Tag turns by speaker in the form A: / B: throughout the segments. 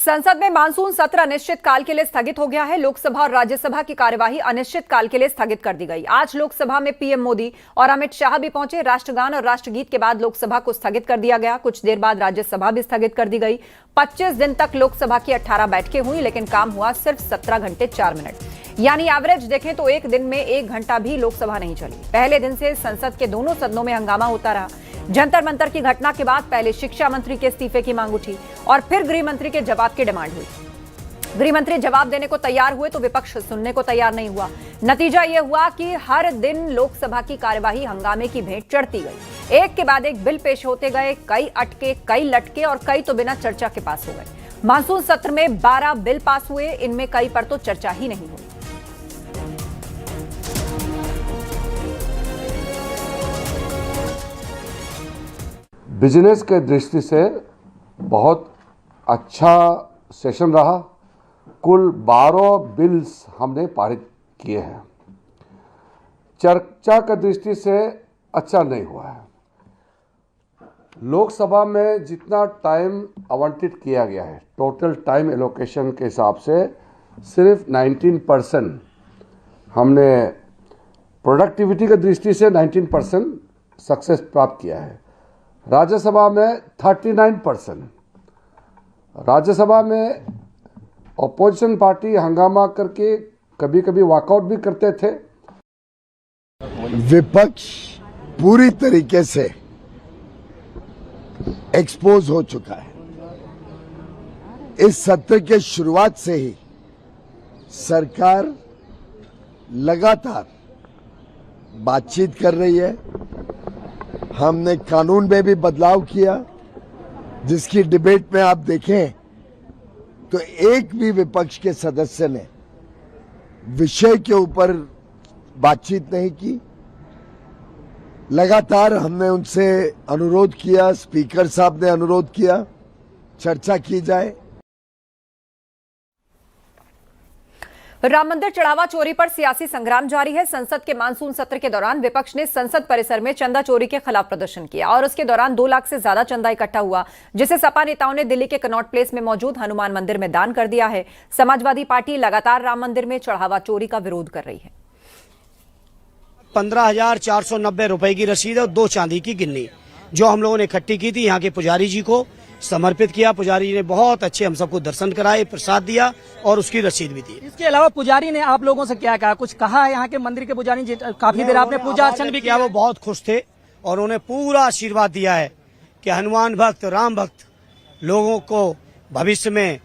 A: संसद में मानसून सत्र अनिश्चित काल के लिए स्थगित हो गया है। लोकसभा और राज्यसभा की कार्यवाही अनिश्चित काल के लिए स्थगित कर दी गई। आज लोकसभा में पीएम मोदी और अमित शाह भी पहुंचे। राष्ट्रगान और राष्ट्रगीत के बाद लोकसभा को स्थगित कर दिया गया। कुछ देर बाद राज्यसभा भी स्थगित कर दी गई। 25 दिन तक लोकसभा की 18 बैठकें हुई, लेकिन काम हुआ सिर्फ 17 घंटे 4 मिनट। यानी एवरेज देखें तो एक दिन में 1 घंटा भी लोकसभा नहीं चली। पहले दिन से संसद के दोनों सदनों में हंगामा होता रहा। जंतर मंतर की घटना के बाद पहले शिक्षा मंत्री के इस्तीफे की मांग उठी और फिर गृह मंत्री के जवाब की डिमांड हुई। गृह मंत्री जवाब देने को तैयार हुए तो विपक्ष सुनने को तैयार नहीं हुआ। नतीजा यह हुआ कि हर दिन लोकसभा की कार्यवाही हंगामे की भेंट चढ़ती गई। एक के बाद एक बिल पेश होते गए, कई अटके, कई लटके और कई तो बिना चर्चा के पास हो गए। मानसून सत्र में 12 बिल पास हुए, इनमें कई पर तो चर्चा ही नहीं हुई।
B: बिजनेस के दृष्टि से बहुत अच्छा सेशन रहा। कुल 12 बिल्स हमने पारित किए हैं। चर्चा की दृष्टि से अच्छा नहीं हुआ है। लोकसभा में जितना टाइम आवंटित किया गया है, टोटल टाइम एलोकेशन के हिसाब से सिर्फ 19% हमने प्रोडक्टिविटी की दृष्टि से 19% सक्सेस प्राप्त किया है। राज्यसभा में 39%। राज्यसभा में ऑपोजिशन पार्टी हंगामा करके कभी कभी वॉकआउट भी करते थे।
C: विपक्ष पूरी तरीके से एक्सपोज हो चुका है। इस सत्र के शुरुआत से ही सरकार लगातार बातचीत कर रही है। हमने कानून में भी बदलाव किया, जिसकी डिबेट में आप देखें तो एक भी विपक्ष के सदस्य ने विषय के ऊपर बातचीत नहीं की। लगातार हमने उनसे अनुरोध किया, स्पीकर साहब ने अनुरोध किया, चर्चा की जाए।
A: राम मंदिर चढ़ावा चोरी पर सियासी संग्राम जारी है। संसद के मानसून सत्र के दौरान विपक्ष ने संसद परिसर में चंदा चोरी के खिलाफ प्रदर्शन किया और उसके दौरान 2 लाख से ज्यादा चंदा इकट्ठा हुआ, जिसे सपा नेताओं ने दिल्ली के कनॉट प्लेस में मौजूद हनुमान मंदिर में दान कर दिया है। समाजवादी पार्टी लगातार राम मंदिर में चढ़ावा चोरी का विरोध कर रही है।
D: 15,490 रुपए की रसीद और 2 चांदी की गिन्नी जो हम लोगों ने इकट्ठी की थी, यहाँ के पुजारी जी को समर्पित किया। पुजारी जी ने बहुत अच्छे हम सबको दर्शन कराए, प्रसाद दिया और उसकी रसीद भी दी।
E: इसके अलावा पुजारी ने आप लोगों से क्या कहा, कुछ कहा है? यहाँ के मंदिर के पुजारी जी काफी देर आपने पूजा अर्चन भी किया।
D: वो बहुत खुश थे और उन्होंने पूरा आशीर्वाद दिया है कि हनुमान भक्त, राम भक्त लोगों को भविष्य में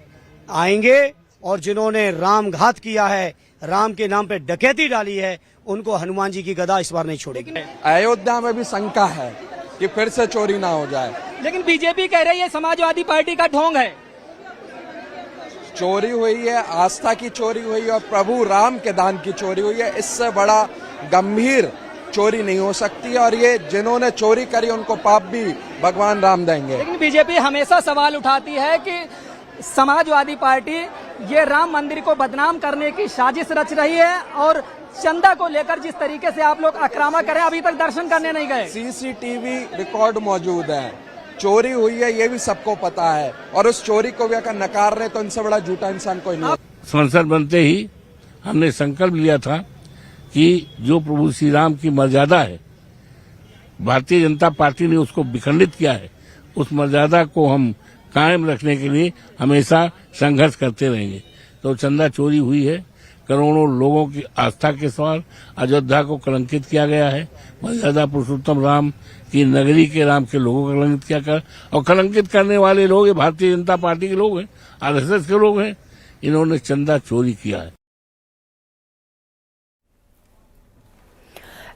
D: आएंगे और जिन्होंने राम घात किया है, राम के नाम पे डकैती डाली है, उनको हनुमान जी की गदा इस बार नहीं छोड़ेगी।
F: अयोध्या में भी शंका है कि फिर से चोरी ना हो जाए,
E: लेकिन बीजेपी कह रही है समाजवादी पार्टी का ढोंग है।
F: चोरी हुई है, आस्था की चोरी हुई है और प्रभु राम के दान की चोरी हुई है। इससे बड़ा गंभीर चोरी नहीं हो सकती और ये जिन्होंने चोरी करी उनको पाप भी भगवान राम देंगे।
E: लेकिन बीजेपी हमेशा सवाल उठाती है कि समाजवादी पार्टी ये राम मंदिर को बदनाम करने की साजिश रच रही है और चंदा को लेकर जिस तरीके से आप लोग आक्रामक करें, अभी तक दर्शन करने नहीं गए।
F: सीसीटीवी रिकॉर्ड मौजूद है, चोरी हुई है ये भी सबको पता है और उस चोरी को भी अगर नकार रहे तो इनसे बड़ा झूठा इंसान कोई नहीं।
G: संसद बनते ही हमने संकल्प लिया था कि जो प्रभु श्री राम की मर्यादा है, भारतीय जनता पार्टी ने उसको विखंडित किया है, उस मर्यादा को हम कायम रखने के लिए हमेशा संघर्ष करते रहेंगे। तो चंदा चोरी हुई है, करोड़ों लोगों की आस्था के सवाल, अयोध्या को कलंकित किया गया है, मर्यादा पुरुषोत्तम राम की नगरी के राम के लोगों को कलंकित किया कर, और कलंकित करने वाले लोग भारतीय जनता पार्टी के लोग हैं, आरएसएस के लोग हैं। इन्होंने चंदा चोरी किया है।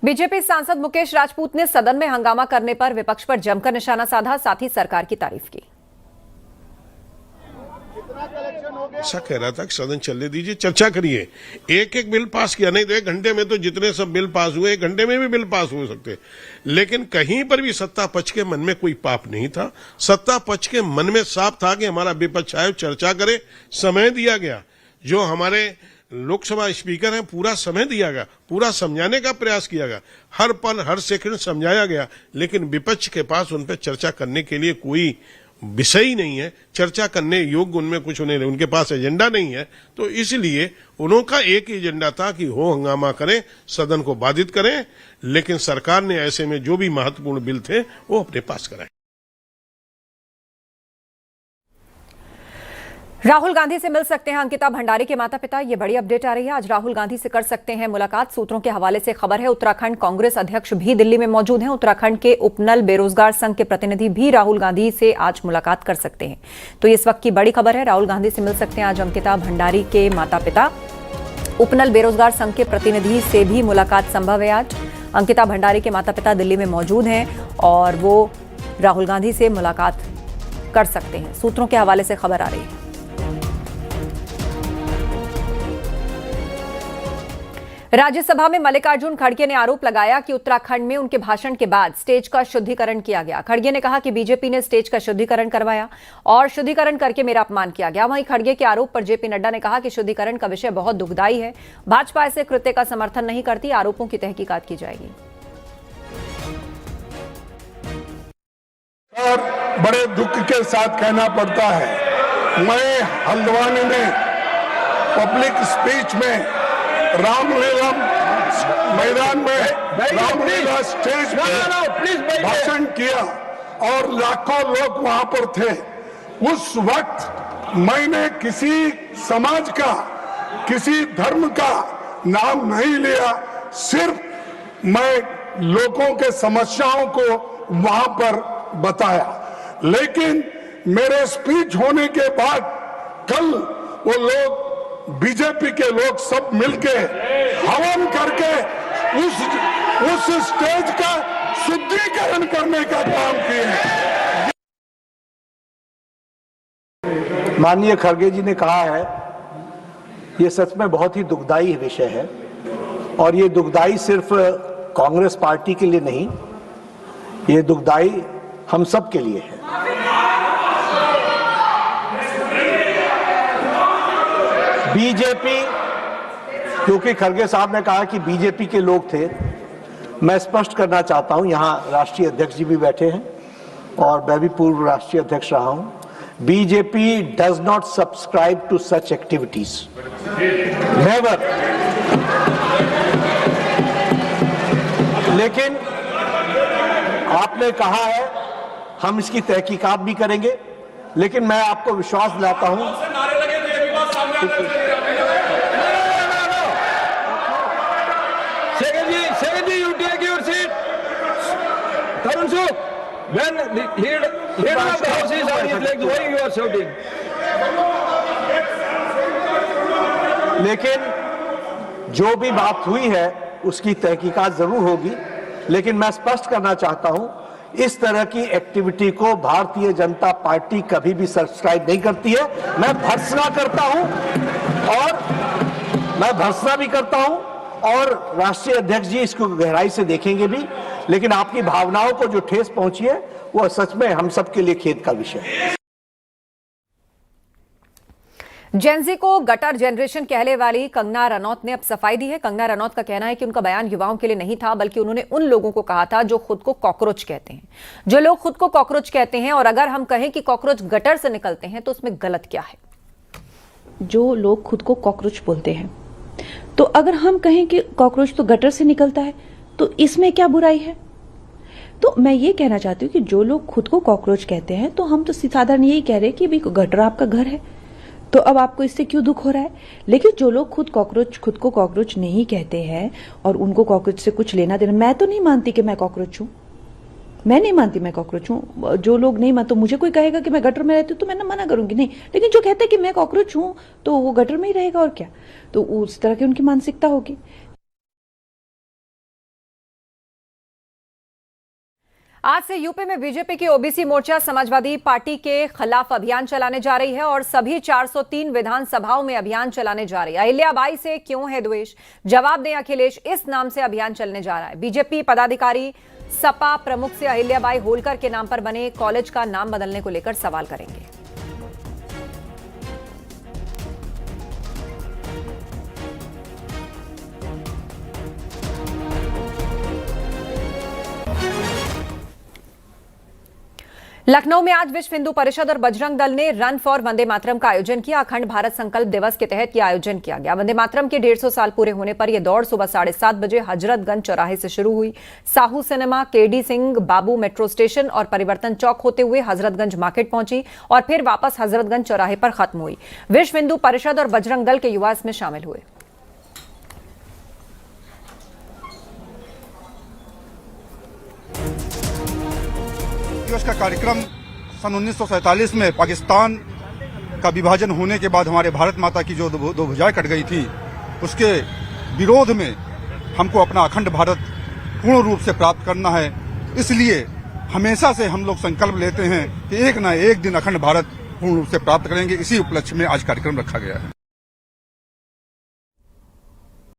A: बीजेपी सांसद मुकेश राजपूत ने सदन में हंगामा करने पर विपक्ष पर जमकर निशाना साधा, साथ ही सरकार की तारीफ की।
H: ऐसा कह रहा था कि सदन चलने दीजिए, चर्चा करिए। एक एक बिल पास किया, नहीं तो 1 घंटे में तो जितने सब बिल पास हुए 1 घंटे में भी बिल पास हो सकते। लेकिन कहीं पर भी सत्ता पक्ष के मन में कोई पाप नहीं था। सत्ता पक्ष के मन में साफ था कि हमारा विपक्ष आए, चर्चा करे। समय दिया गया, जो हमारे लोकसभा स्पीकर हैं, पूरा समय दिया गया, पूरा समझाने का प्रयास किया गया, हर पल हर सेकंड समझाया गया। लेकिन विपक्ष के पास उन पर चर्चा करने के लिए कोई विषय ही नहीं है, चर्चा करने योग्य उनमें कुछ उन्हें, उनके पास एजेंडा नहीं है। तो इसलिए उनका एक ही एजेंडा था कि हो हंगामा करें, सदन को बाधित करें, लेकिन सरकार ने ऐसे में जो भी महत्वपूर्ण बिल थे वो अपने पास कराए।
A: राहुल गांधी से मिल सकते हैं अंकिता भंडारी के माता पिता। ये बड़ी अपडेट आ रही है। आज राहुल गांधी से कर सकते हैं मुलाकात। सूत्रों के हवाले से खबर है उत्तराखंड कांग्रेस अध्यक्ष भी दिल्ली में मौजूद हैं। उत्तराखंड के उपनल बेरोजगार संघ के प्रतिनिधि भी राहुल गांधी से आज मुलाकात कर सकते हैं। तो इस वक्त की बड़ी खबर है, राहुल गांधी से मिल सकते हैं आज अंकिता भंडारी के माता पिता। उपनल बेरोजगार संघ के प्रतिनिधि से भी मुलाकात संभव है। आज अंकिता भंडारी के माता पिता दिल्ली में मौजूद हैं और वो राहुल गांधी से मुलाकात कर सकते हैं। सूत्रों के हवाले से खबर आ रही है। राज्यसभा में मल्लिकार्जुन खड़गे ने आरोप लगाया कि उत्तराखंड में उनके भाषण के बाद स्टेज का शुद्धिकरण किया गया। खड़गे ने कहा कि बीजेपी ने स्टेज का शुद्धिकरण करवाया और शुद्धिकरण करके मेरा अपमान किया गया। वहीं खड़गे के आरोप पर जेपी नड्डा ने कहा कि शुद्धिकरण का विषय बहुत दुखदायी है, भाजपा ऐसे कृत्य का समर्थन नहीं करती, आरोपों की तहकीकात की जाएगी।
I: और बड़े दुख के साथ कहना पड़ता है, मैं हल्द्वानी में पब्लिक स्पीच में रामलीला मैदान में रामलीला स्टेज पे भाषण किया और लाखों लोग वहां पर थे। उस वक्त मैंने किसी समाज का, किसी धर्म का नाम नहीं लिया, सिर्फ मैं लोगों के समस्याओं को वहां पर बताया। लेकिन मेरे स्पीच होने के बाद कल वो लोग, बीजेपी के लोग सब मिलके हवन करके उस स्टेज का शुद्धिकरण करने का काम किए।
J: माननीय खड़गे जी ने कहा है, ये सच में बहुत ही दुखदाई विषय है और ये दुखदाई सिर्फ कांग्रेस पार्टी के लिए नहीं, ये दुखदाई हम सब के लिए है। बीजेपी, क्योंकि खड़गे साहब ने कहा कि बीजेपी के लोग थे, मैं स्पष्ट करना चाहता हूं, यहां राष्ट्रीय अध्यक्ष जी भी बैठे हैं और मैं भी पूर्व राष्ट्रीय अध्यक्ष रहा हूं। BJP does not subscribe to such activities, never. लेकिन आपने कहा है हम इसकी तहकीकात भी करेंगे, लेकिन मैं आपको विश्वास दिलाता हूं, लेकिन जो भी बात हुई है उसकी तहकीकात जरूर होगी। लेकिन मैं स्पष्ट करना चाहता हूं, इस तरह की एक्टिविटी को भारतीय जनता पार्टी कभी भी सब्सक्राइब नहीं करती है। मैं भर्त्सना करता हूं और मैं भर्त्सना भी करता हूं और राष्ट्रीय अध्यक्ष जी इसको गहराई से देखेंगे भी। लेकिन आपकी भावनाओं को जो ठेस पहुंची है वो सच में हम सबके लिए खेद का विषय है।
A: जेनजी को गटर जनरेशन कहने वाली कंगना रनौत ने अब सफाई दी है। कंगना रनौत का कहना है कि उनका बयान युवाओं के लिए नहीं था, बल्कि उन्होंने उन लोगों को कहा था जो खुद को कॉकरोच कहते हैं। जो लोग खुद को कॉकरोच कहते हैं, और अगर हम कहें कि कॉकरोच गटर से निकलते हैं तो उसमें गलत क्या है?
K: जो लोग खुद को कॉकरोच बोलते हैं, तो अगर हम कहें कि कॉकरोच तो गटर से निकलता है तो इसमें क्या बुराई है? तो मैं ये कहना चाहती हूँ कि जो लोग खुद को कॉकरोच कहते हैं, तो हम तो साधारण यही कह रहे हैं कि भाई गटर आपका घर है, तो अब आपको इससे क्यों दुख हो रहा है? लेकिन जो लोग खुद को कॉकरोच नहीं कहते हैं और उनको कॉकरोच से कुछ लेना देना, मैं तो नहीं मानती कि मैं कॉकरोच हूं, मैं नहीं मानती मैं कॉकरोच हूं। जो लोग नहीं मानते, तो मुझे कोई कहेगा कि मैं गटर में रहती हूँ तो मैं मना करूंगी नहीं, लेकिन जो कहते हैं कि मैं कॉकरोच हूं तो वो गटर में ही रहेगा और क्या, तो उस तरह की उनकी मानसिकता होगी।
A: आज से यूपी में बीजेपी की ओबीसी मोर्चा समाजवादी पार्टी के खिलाफ अभियान चलाने जा रही है और सभी 403 विधानसभाओं में अभियान चलाने जा रही है। अहिल्याबाई से क्यों है द्वेष, जवाब दें अखिलेश, इस नाम से अभियान चलने जा रहा है। बीजेपी पदाधिकारी सपा प्रमुख से अहिल्याबाई होलकर के नाम पर बने कॉलेज का नाम बदलने को लेकर सवाल करेंगे। लखनऊ में आज विश्व हिंदू परिषद और बजरंग दल ने रन फॉर वंदे मातरम का आयोजन किया। अखंड भारत संकल्प दिवस के तहत यह आयोजन किया गया। वंदे मातरम के 150 साल पूरे होने पर यह दौड़ सुबह 7:30 बजे हजरतगंज चौराहे से शुरू हुई। साहू सिनेमा, केडी सिंह बाबू मेट्रो स्टेशन और परिवर्तन चौक होते हुए हजरतगंज मार्केट पहुंची और फिर वापस हजरतगंज चौराहे पर खत्म हुई। विश्व हिंदू परिषद और बजरंग दल के युवा इसमें शामिल हुए।
L: दिवस का कार्यक्रम सन 1947 में पाकिस्तान का विभाजन होने के बाद हमारे भारत माता की जो दो भुजाएं कट गई थी, उसके विरोध में हमको अपना अखंड भारत पूर्ण रूप से प्राप्त करना है। इसलिए हमेशा से हम लोग संकल्प लेते हैं कि एक न एक दिन अखंड भारत पूर्ण रूप से प्राप्त करेंगे। इसी उपलक्ष्य में आज कार्यक्रम रखा गया है।